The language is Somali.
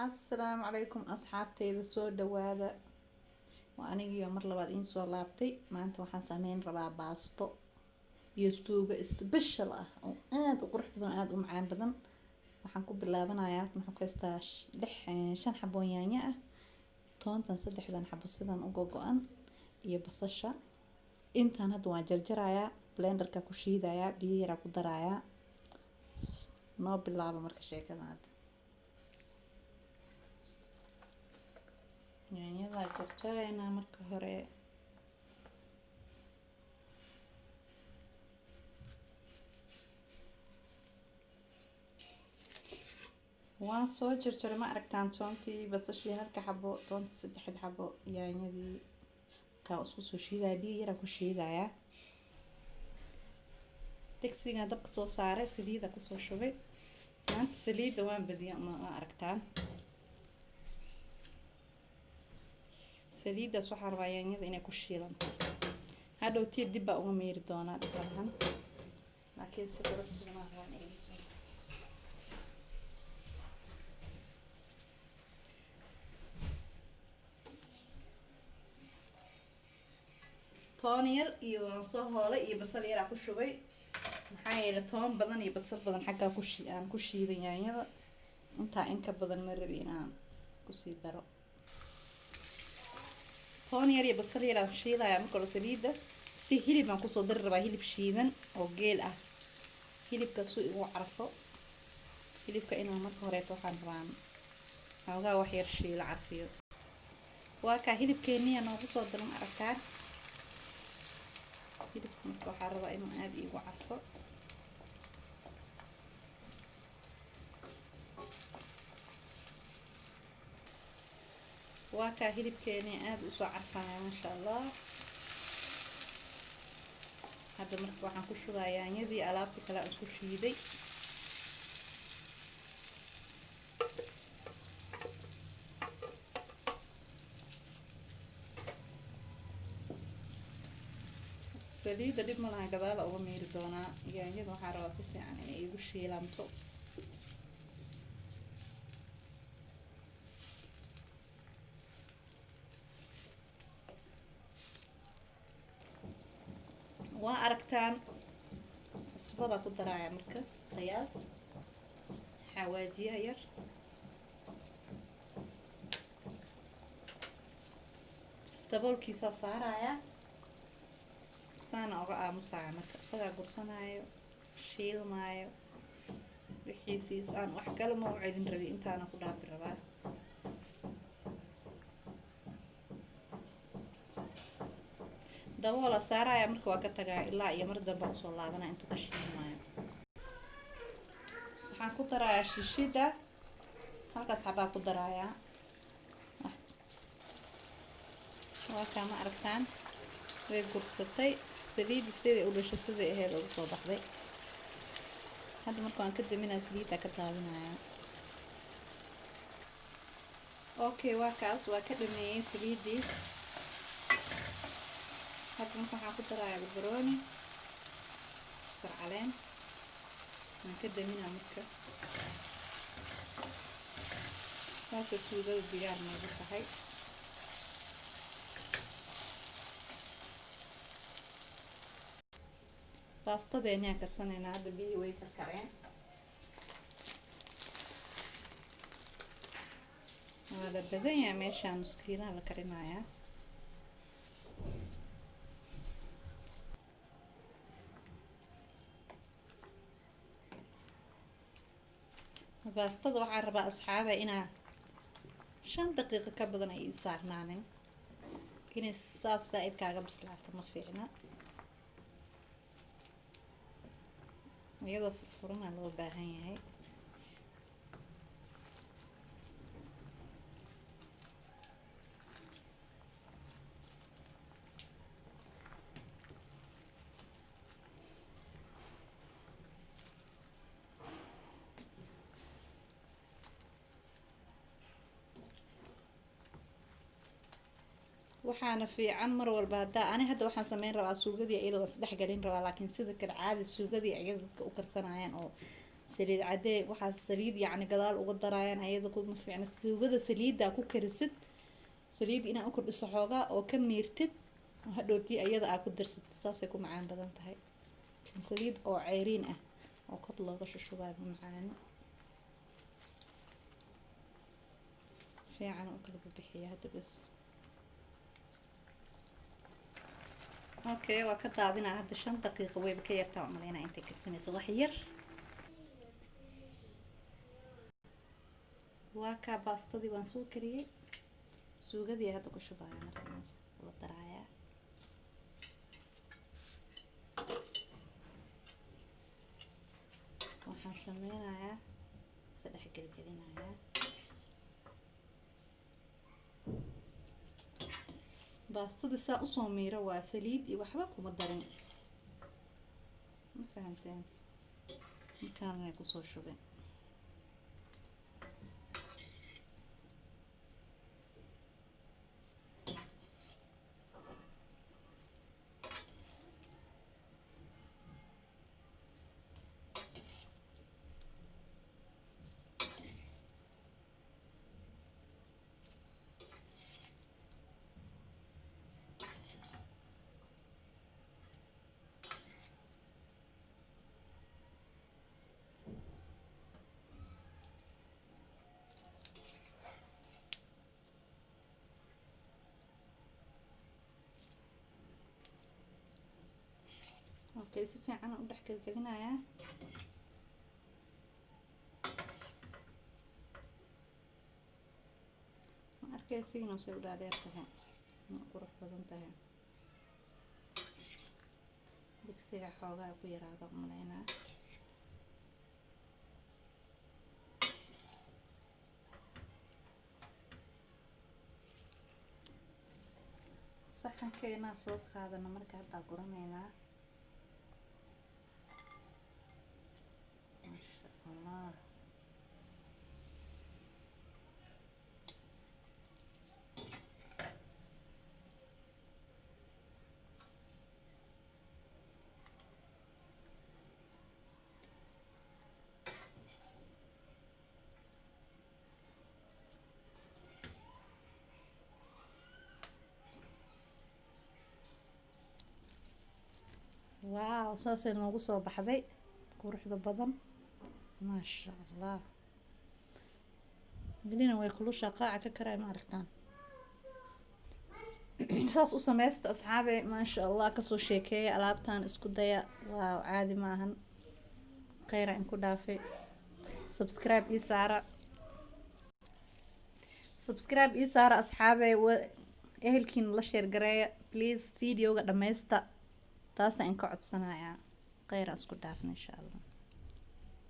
السلام عليكم أصحابتي soo dhawaada waa anigiyo mar labaad iin soo laabtay maanta waxaan sameyn rabaa baasto iyo suugo special ah oo aad u qurux badan aad u macaan badan waxaan ku bilaabanayaa halkan waxaan ku haystaa shan xabo yaanyo ah toontan saddexdan xabo sidan u gogo'an iyo basasha intaan hadda waan jarjarayaa blenderka ku shiidayaa biyo yar ku darayaa noo bilaabo marka sheekada hadda yaanyada jarjaraynaa marka hore waan soo jarjaray ma aragtaan toontii basashii halka xabo toontii saddex xabo yaanyadii ka isku soo shiidaya biyo yar ku shiidaya digsiga dabka soo saaray saliida ku soo shubay maanta saliida waan badiyaa ma aragtaan saliidaas waxaan rabaa yaanyada inay ku shiilanto hadhowtii dib baa uga miiri doonaa dhibalahan laakiin si qurux badan aan rabaa inay soo toon yar iyo waan soo hoolay iyo basal yar aan ku shubay maxaa yeelay toon badan iyo basal badan xaggaa aan ku shiiday yaanyada intaa in ka badan ma rabi inaan ku sii daro toon yar iyo basal yar aan shiidayaa marka hore saliida si hilib aan kusoo dari rabaa hilib shiidan oo geel ah hilibkaas uu igu carfo hilibka inaan marka horeeto waxaan rabaa xoogaa wax yar shiilo carfiyo waa kaa hilibkeennii noogu soo daran aragtaan hilibka marka waxaan rabaa inuu aad iigu carfo waa kaa hilibkeennii aad u soo carfaya maasha allah hadda marka waxaan ku shubayaa yaanyadii alaabtii kale aan isku shiiday saliida dhib malaha gadaala uga miiri doonaa yaanyada waxaan rabaa si fiican inay igu shiilanto waa aragtaan cusbada ku daraaya marka qiyaas xawaajiyaha yar daboolkiisa saaraya saana uga aamusaya marka isagaa gursanaayo shiilmaayo wixiisiis aan wax kale ma u celin rabi intaana ku dhaafi rabaa daboola saaraya marka waa ka tagaa ilaa iyo mar dambe usoo laabanaya intuu ka shiilmaayo waxaan ku darayaa shishida halkaas xabaa ku darayaa waa kaa ma aragtaan way gursatay saliidi siday u dhashay siday aheyd ugu soo baxday hadda marka waan ka daminaa saliidda ka daadinaya okay waa kaas waa ka dhameeyey saliiddii hadda marka waxaan ku darayaa barbarooni basal caleen waan ka daminaa marka saasay suugada digaar noogu tahay baastadeeni aan karsanaynaa hadda biyo way karkareen waa la badan yahay meeshaan muskiilaha la karinayaa baastada waxaan rabaa asxaaba inaa 5 daqiiqo ka badan ay ii saarnaanin inay saaf saaid kaaga bislaato ma fiicna iyadoo furfurana loo baahan yahay waxaana fiican mar walba hadaa ani hadda waxaan sameyn rabaa suugadii iyadoo is dhex galin rabaa laakiin sida kale caadi suugadii iyada dadka u karsanayaan oo saliid cadee waxaa saliid yacni gadaal uga daraayaan ayada kuma fiicna suugada saliiddaa ku karisid saliid inaa u kordhiso xoogaa oo ka miirtid oo hadhowtii ayada aa ku darsatid saasay ku macaan badan tahay saliid oo ceyriin ah oo kor looga shushubaa macaano fiican u kala bixiya hadda bas okay waa ka daadinaa hadda 5 daqiiqo wayba ka yartaa umaleynaa intay karsanayso wax yar waa kaa baastadii waan soo kariyey suugadii hadda ku shubaya markaas la daraayaa waxaan sameynayaa saddex gelgelinayaa baastadii saa usoo miiro waa saliid iyo waxba kuma darin ma fahamteen markaan ay kusoo shubeen اوكي si fiican u dhex gelgelinayaa ma arkaysiin oo soo dhaadheer tahay ma qurux badan tahay digsiga xoogaa ku yaraado umaleynaa saxankeena soo qaadana marka hadda guranaynaa Allah واو saasay noogu soo baxday quruxda badan ما شاء الله قلنا ويكلوا شقاعة كراي ما عرفتان saas u samaysta asxaabe ما شاء الله kasoo sheekeeyay alaabtan isku daya waaw caadi maahan khayra in ku dhaafay subscribe ii saara asxaabe ehelkiin la share gareeya please videoga dhameysta taasa in ka codsanayaa khayra isku dhaafna insha Allah